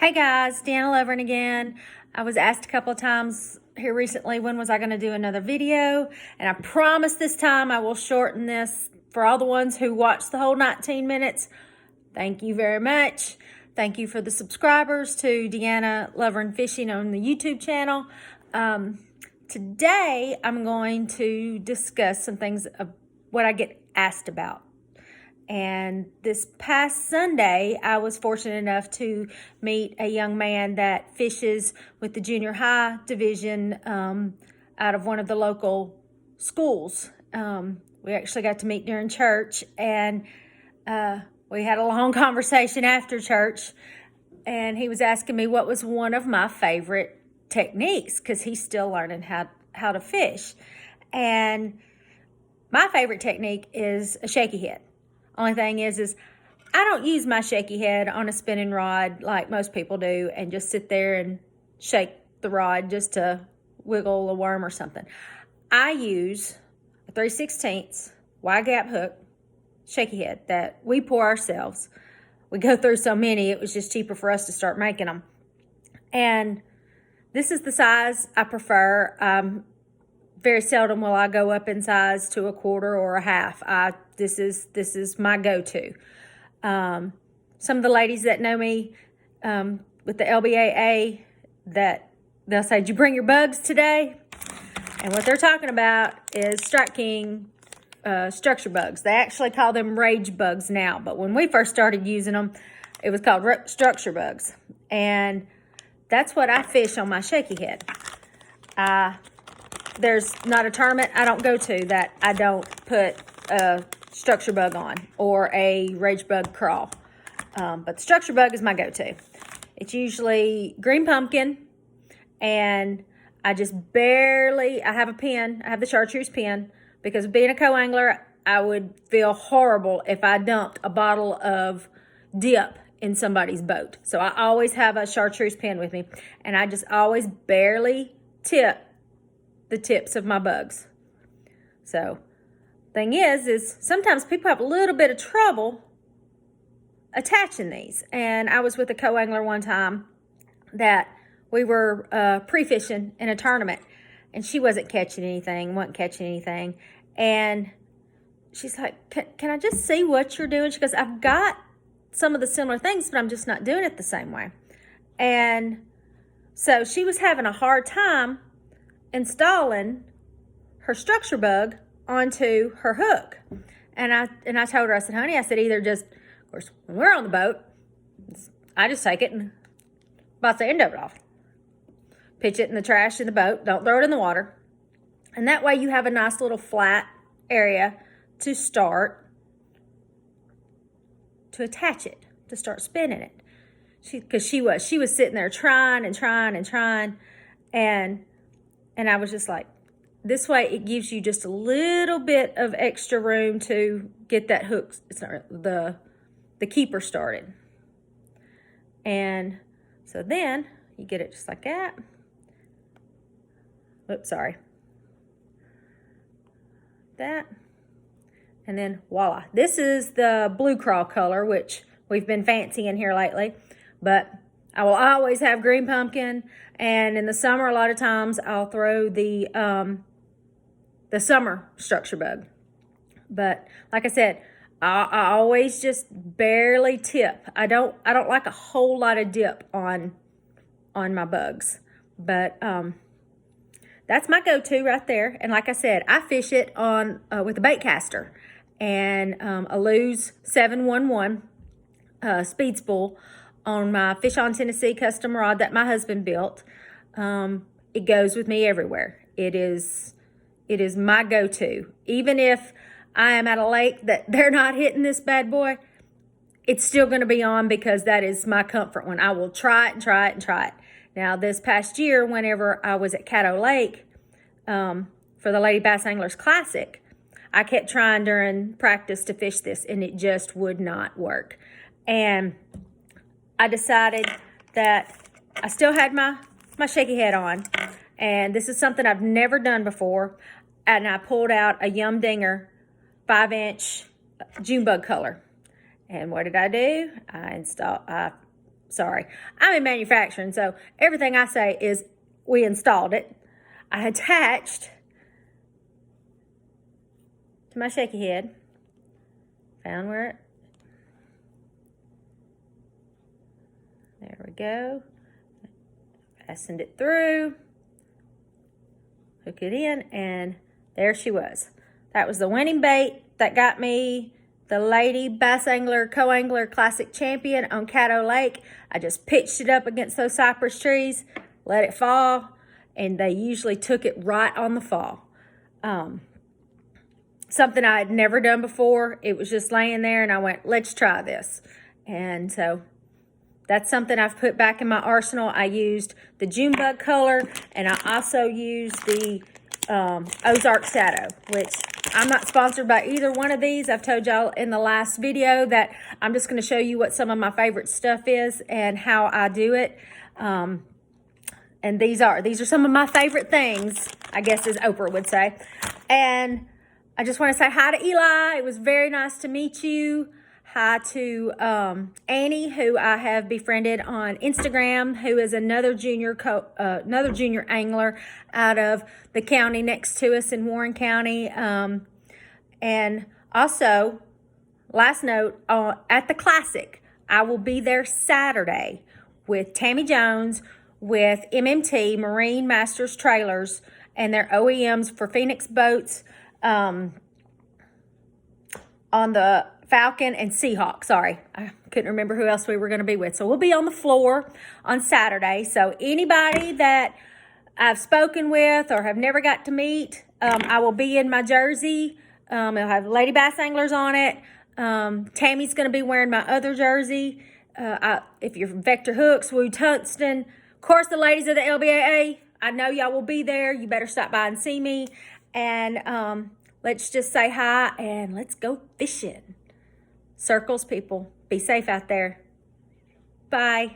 Hey guys, Deanna Lovren again. I was asked a couple of times here recently when was I going to do another video, and I promise this time I will shorten this for all the ones who watched the whole 19 minutes. Thank you very much. Thank you for the subscribers to Deanna Lovren Fishing on the YouTube channel. Today I'm going to discuss some things of what I get asked about. And this past Sunday, I was fortunate enough to meet a young man that fishes with the junior high division out of one of the local schools. We actually got to meet during church, and we had a long conversation after church. And he was asking me what was one of my favorite techniques, because he's still learning how to fish. And my favorite technique is a shaky head. Only thing is I don't use my shaky head on a spinning rod like most people do and just sit there and shake the rod just to wiggle a worm or something. I use a 3/16 wide gap hook shaky head that we pour ourselves. We go through so many, it was just cheaper for us to start making them. And this is the size I prefer. Very seldom will I go up in size to a quarter or a half. This is my go-to. Some of the ladies that know me with the LBAA, that they'll say, "Did you bring your bugs today?" And what they're talking about is Strike King structure bugs. They actually call them rage bugs now, but when we first started using them, it was called structure bugs. And that's what I fish on my shaky head. There's not a tournament I don't go to that I don't put a structure bug on or a rage bug crawl. But the structure bug is my go-to. It's usually green pumpkin, and I just I have a pin. I have the chartreuse pin, because being a co-angler, I would feel horrible if I dumped a bottle of dip in somebody's boat. So I always have a chartreuse pin with me, and I just always barely tip the tips of my bugs. So thing is sometimes people have a little bit of trouble attaching these. And I was with a co-angler one time that we were pre-fishing in a tournament, and she wasn't catching anything. And she's like, can I just see what you're doing? She goes, "I've got some of the similar things, but I'm just not doing it the same way." And so she was having a hard time installing her structure bug onto her hook. And I told her, I said, "Honey," I said, "either just, of course, when we're on the boat, I just take it and bounce the end of it off. Pitch it in the trash in the boat. Don't throw it in the water. And that way you have a nice little flat area to start to attach it, to start spinning it." Because she was sitting there trying. And I was just like, this way it gives you just a little bit of extra room to get that hook, it's not the keeper started. And so then you get it just like that. Oops, sorry. That. And then voila. This is the blue crawl color, which we've been fancying here lately. But I will always have green pumpkin, and in the summer, a lot of times I'll throw the summer structure bug. But like I said, I always just barely tip. I don't like a whole lot of dip on my bugs, but that's my go-to right there. And like I said, I fish it on with a bait caster and a Lew's 711 speed spool on my Fish on Tennessee custom rod that my husband built. It goes with me everywhere. It is my go-to. Even if I am at a lake that they're not hitting this bad boy, it's still going to be on, because that is my comfort one. I will try it. Now, this past year, whenever I was at Caddo Lake for the Lady Bass Anglers Classic, I kept trying during practice to fish this, and it just would not work. And I decided that I still had my shaky head on, and this is something I've never done before, and I pulled out a Yum Dinger 5-inch June bug color. And what did I do? I sorry. I'm in manufacturing, so everything I say is we installed it. I attached to my Shaky Head. Found where it. There we go. Fastened it through. Hook it in, and there she was. That was the winning bait that got me the Lady Bass Angler Co-Angler Classic Champion on Caddo Lake. I just pitched it up against those cypress trees, let it fall, and they usually took it right on the fall. Something I had never done before. It was just laying there, and I went, let's try this. And so that's something I've put back in my arsenal. I used the June bug color, and I also used the Ozark Shadow, which I'm not sponsored by either one of these. I've told y'all in the last video that I'm just going to show you what some of my favorite stuff is and how I do it. And these are some of my favorite things, I guess, as Oprah would say. And I just want to say hi to Eli. It was very nice to meet you. Hi to Annie, who I have befriended on Instagram, who is another junior angler out of the county next to us in Warren County. And also, last note, at the Classic, I will be there Saturday with Tammy Jones, with MMT, Marine Masters Trailers, and their OEMs for Phoenix boats on the Falcon and Seahawk. Sorry, I couldn't remember who else we were going to be with. So we'll be on the floor on Saturday. So anybody that I've spoken with or have never got to meet, I will be in my jersey. It'll have Lady Bass Anglers on it. Tammy's going to be wearing my other jersey. If you're from Vector Hooks, Woo Tungsten, of course, the ladies of the LBAA, I know y'all will be there. You better stop by and see me. And let's just say hi and let's go fishing. Circles, people. Be safe out there. Bye.